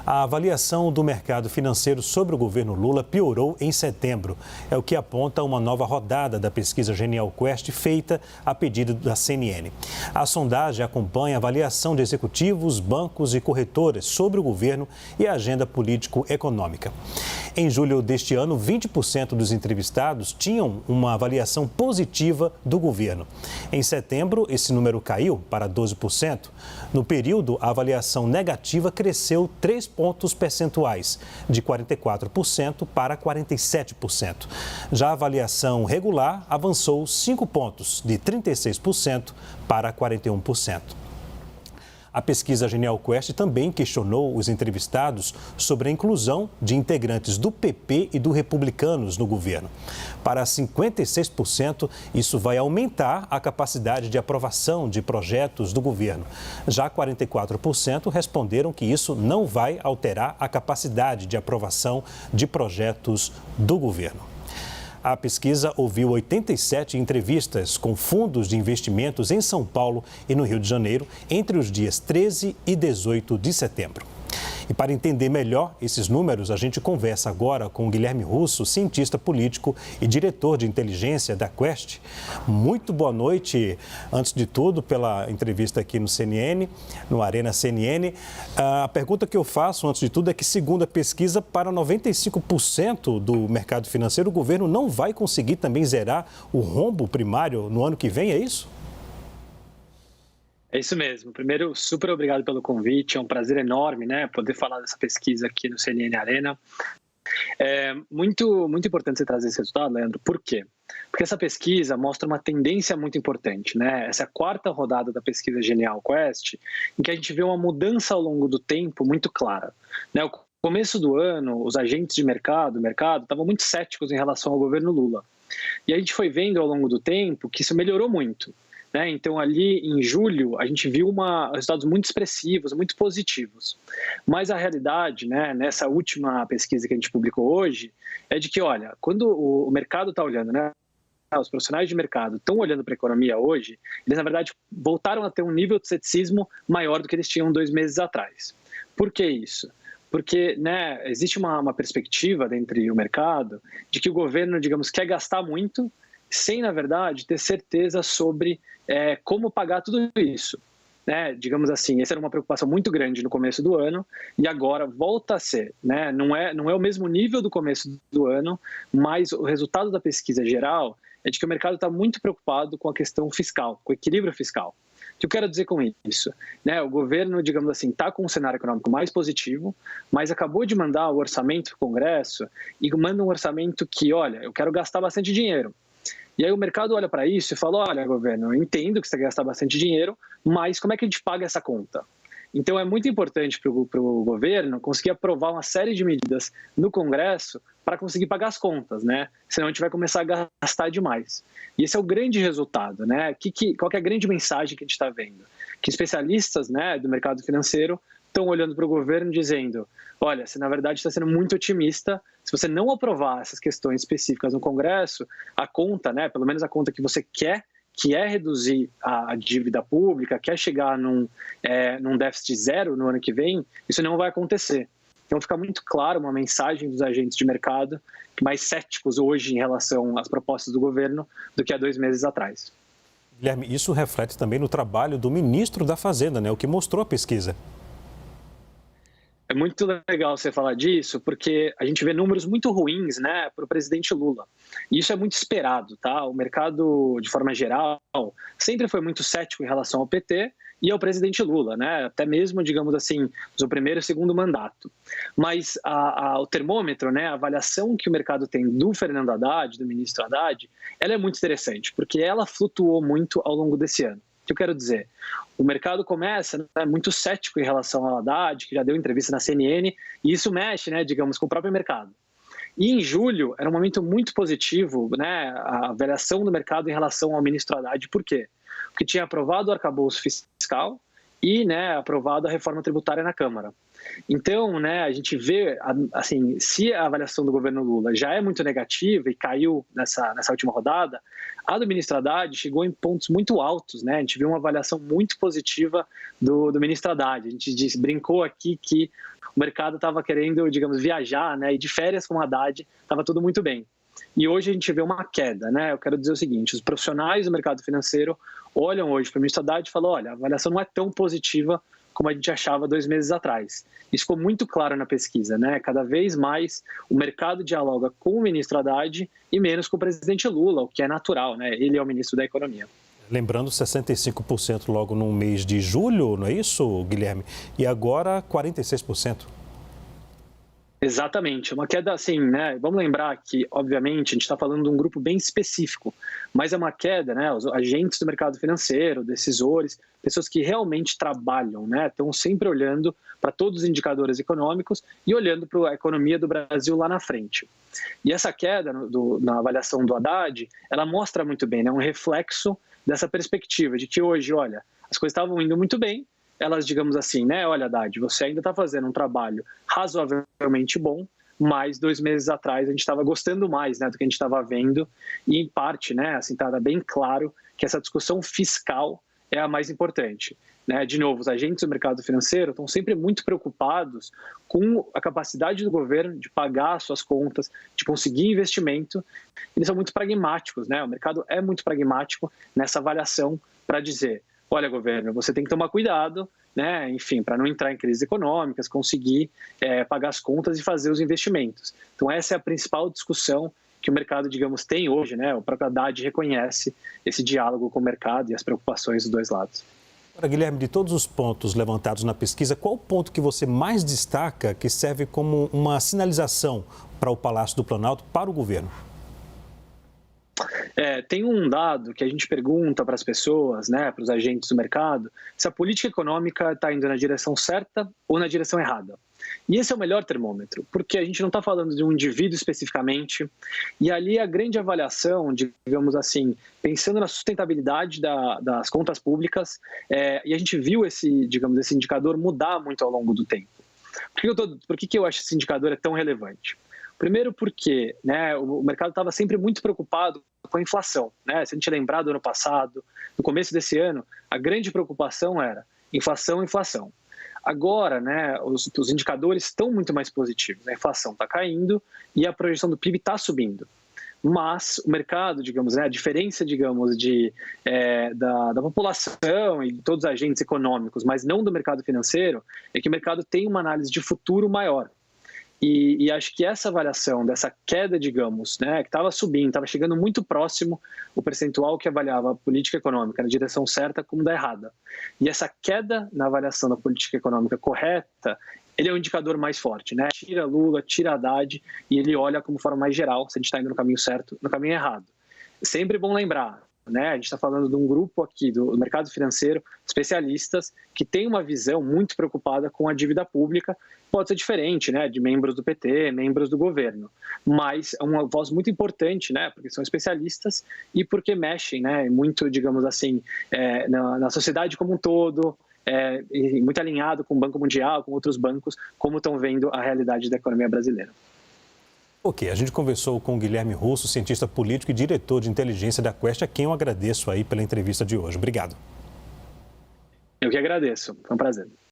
A avaliação do mercado financeiro sobre o governo Lula piorou em setembro. É o que aponta uma nova rodada da pesquisa Genial Quest feita a pedido da CNN. A sondagem acompanha a avaliação de executivos, bancos e corretoras sobre o governo e a agenda político-econômica. Em julho deste ano, 20% dos entrevistados tinham uma avaliação positiva do governo. Em setembro, esse número caiu para 12%. No período, a avaliação negativa cresceu 3 pontos percentuais, de 44% para 47%. Já a avaliação regular avançou 5 pontos, de 36% para 41%. A pesquisa Genial Quest também questionou os entrevistados sobre a inclusão de integrantes do PP e do Republicanos no governo. Para 56%, isso vai aumentar a capacidade de aprovação de projetos do governo. Já 44% responderam que isso não vai alterar a capacidade de aprovação de projetos do governo. A pesquisa ouviu 87 entrevistas com fundos de investimentos em São Paulo e no Rio de Janeiro entre os dias 13 e 18 de setembro. E para entender melhor esses números, a gente conversa agora com o Guilherme Russo, cientista político e diretor de inteligência da Quest. Muito boa noite, antes de tudo, pela entrevista aqui no CNN, no Arena CNN. A pergunta que eu faço, antes de tudo, é que, segundo a pesquisa, para 95% do mercado financeiro, o governo não vai conseguir também zerar o rombo primário no ano que vem, é isso? É isso mesmo. Primeiro, super obrigado pelo convite. É um prazer enorme, né, poder falar dessa pesquisa aqui no CNN Arena. É muito importante você trazer esse resultado, Leandro. Por quê? Porque essa pesquisa mostra uma tendência muito importante, né? Essa é a quarta rodada da pesquisa Genial Quest, em que a gente vê uma mudança ao longo do tempo muito clara, né? No começo do ano, os agentes de mercado estavam muito céticos em relação ao governo Lula. E a gente foi vendo ao longo do tempo que isso melhorou muito. Então, ali em julho, a gente viu resultados muito expressivos, muito positivos. Mas a realidade, né, nessa última pesquisa que a gente publicou hoje, é de que, olha, quando o mercado está olhando, né, os profissionais de mercado estão olhando para a economia hoje, eles, na verdade, voltaram a ter um nível de ceticismo maior do que eles tinham 2 meses atrás. Por que isso? Porque, né, existe uma perspectiva dentro do mercado de que o governo, digamos, quer gastar muito, sem, na verdade, ter certeza sobre como pagar tudo isso. Né? Digamos assim, essa era uma preocupação muito grande no começo do ano e agora volta a ser. Né? Não é o mesmo nível do começo do ano, mas o resultado da pesquisa geral é de que o mercado está muito preocupado com a questão fiscal, com o equilíbrio fiscal. O que eu quero dizer com isso? Né? O governo, digamos assim, está com um cenário econômico mais positivo, mas acabou de mandar o orçamento para o Congresso e manda um orçamento que, olha, eu quero gastar bastante dinheiro. E aí o mercado olha para isso e fala, olha, governo, eu entendo que você quer gastar bastante dinheiro, mas como é que a gente paga essa conta? Então é muito importante para o governo conseguir aprovar uma série de medidas no Congresso para conseguir pagar as contas, né? Senão a gente vai começar a gastar demais. E esse é o grande resultado, né? Qual que é a grande mensagem que a gente está vendo? Que especialistas, né, do mercado financeiro estão olhando para o governo dizendo, olha, você na verdade está sendo muito otimista, se você não aprovar essas questões específicas no Congresso, a conta, né, pelo menos a conta que você quer, que é reduzir a dívida pública, quer chegar num déficit zero no ano que vem, isso não vai acontecer. Então fica muito claro uma mensagem dos agentes de mercado mais céticos hoje em relação às propostas do governo do que há 2 meses atrás. Guilherme, isso reflete também no trabalho do ministro da Fazenda, né, o que mostrou a pesquisa. É muito legal você falar disso, porque a gente vê números muito ruins, né, para o presidente Lula. E isso é muito esperado, tá? O mercado, de forma geral, sempre foi muito cético em relação ao PT e ao presidente Lula, né? Até mesmo, digamos assim, no seu primeiro e segundo mandato. Mas o termômetro, né, a avaliação que o mercado tem do Fernando Haddad, do ministro Haddad, ela é muito interessante, porque ela flutuou muito ao longo desse ano. O que eu quero dizer? O mercado começa, né, muito cético em relação ao Haddad, que já deu entrevista na CNN, e isso mexe, né, digamos, com o próprio mercado. E em julho era um momento muito positivo, né, a avaliação do mercado em relação ao ministro Haddad. Por quê? Porque tinha aprovado o arcabouço fiscal e, né, aprovado a reforma tributária na Câmara. Então, né, a gente vê, assim, se a avaliação do governo Lula já é muito negativa e caiu nessa última rodada, a do ministro Haddad chegou em pontos muito altos, né? A gente viu uma avaliação muito positiva do ministro Haddad. A gente brincou aqui que o mercado estava querendo, digamos, viajar, né? E de férias com o Haddad estava tudo muito bem. E hoje a gente vê uma queda, né? Eu quero dizer o seguinte, os profissionais do mercado financeiro olham hoje para o ministro Haddad e falam, olha, a avaliação não é tão positiva como a gente achava 2 meses atrás. Isso ficou muito claro na pesquisa, né? Cada vez mais o mercado dialoga com o ministro Haddad e menos com o presidente Lula, o que é natural, né? Ele é o ministro da Economia. Lembrando, 65% logo no mês de julho, não é isso, Guilherme? E agora 46%. Exatamente, uma queda assim, né? Vamos lembrar que, obviamente, a gente está falando de um grupo bem específico, mas é uma queda, né? Os agentes do mercado financeiro, decisores, pessoas que realmente trabalham, né? Estão sempre olhando para todos os indicadores econômicos e olhando para a economia do Brasil lá na frente. E essa queda na avaliação do Haddad, ela mostra muito bem, né? Um reflexo dessa perspectiva de que hoje, olha, as coisas estavam indo muito bem, elas, digamos assim, né? Olha, Haddad, você ainda está fazendo um trabalho razoavelmente bom, mas 2 meses atrás a gente estava gostando mais, né, do que a gente estava vendo e, em parte, né, assim, está bem claro que essa discussão fiscal é a mais importante. Né? De novo, os agentes do mercado financeiro estão sempre muito preocupados com a capacidade do governo de pagar suas contas, de conseguir investimento. Eles são muito pragmáticos, né? O mercado é muito pragmático nessa avaliação para dizer, olha, governo, você tem que tomar cuidado, né? Enfim, para não entrar em crises econômicas, conseguir pagar as contas e fazer os investimentos. Então, essa é a principal discussão que o mercado, digamos, tem hoje, né? O próprio Haddad reconhece esse diálogo com o mercado e as preocupações dos dois lados. Agora, Guilherme, de todos os pontos levantados na pesquisa, qual o ponto que você mais destaca que serve como uma sinalização para o Palácio do Planalto, para o governo? Tem um dado que a gente pergunta para as pessoas, né, para os agentes do mercado, se a política econômica está indo na direção certa ou na direção errada. E esse é o melhor termômetro, porque a gente não está falando de um indivíduo especificamente, e ali a grande avaliação, digamos assim, pensando na sustentabilidade das contas públicas, e a gente viu esse indicador mudar muito ao longo do tempo. Por que eu acho esse indicador tão relevante? Primeiro porque, né, o mercado estava sempre muito preocupado com a inflação. Né? Se a gente lembrar do ano passado, no começo desse ano, a grande preocupação era inflação, inflação. Agora, né, os indicadores estão muito mais positivos. A inflação está caindo e a projeção do PIB está subindo. Mas o mercado, digamos, né, a diferença, digamos, da população e de todos os agentes econômicos, mas não do mercado financeiro, é que o mercado tem uma análise de futuro maior. E acho que essa avaliação dessa queda, digamos, né, que estava subindo, estava chegando muito próximo o percentual que avaliava a política econômica na direção certa como da errada. E essa queda na avaliação da política econômica correta, ele é um indicador mais forte, né? Tira Lula, tira Haddad e ele olha como forma mais geral se a gente está indo no caminho certo, no caminho errado. Sempre bom lembrar, né? A gente está falando de um grupo aqui do mercado financeiro, especialistas, que tem uma visão muito preocupada com a dívida pública. Pode ser diferente, né, de membros do PT, membros do governo, mas é uma voz muito importante, né, porque são especialistas e porque mexem, né, muito, digamos assim, na sociedade como um todo, e muito alinhado com o Banco Mundial, com outros bancos, como estão vendo a realidade da economia brasileira. Ok, a gente conversou com o Guilherme Russo, cientista político e diretor de inteligência da Quest, a quem eu agradeço aí pela entrevista de hoje. Obrigado. Eu que agradeço, foi um prazer.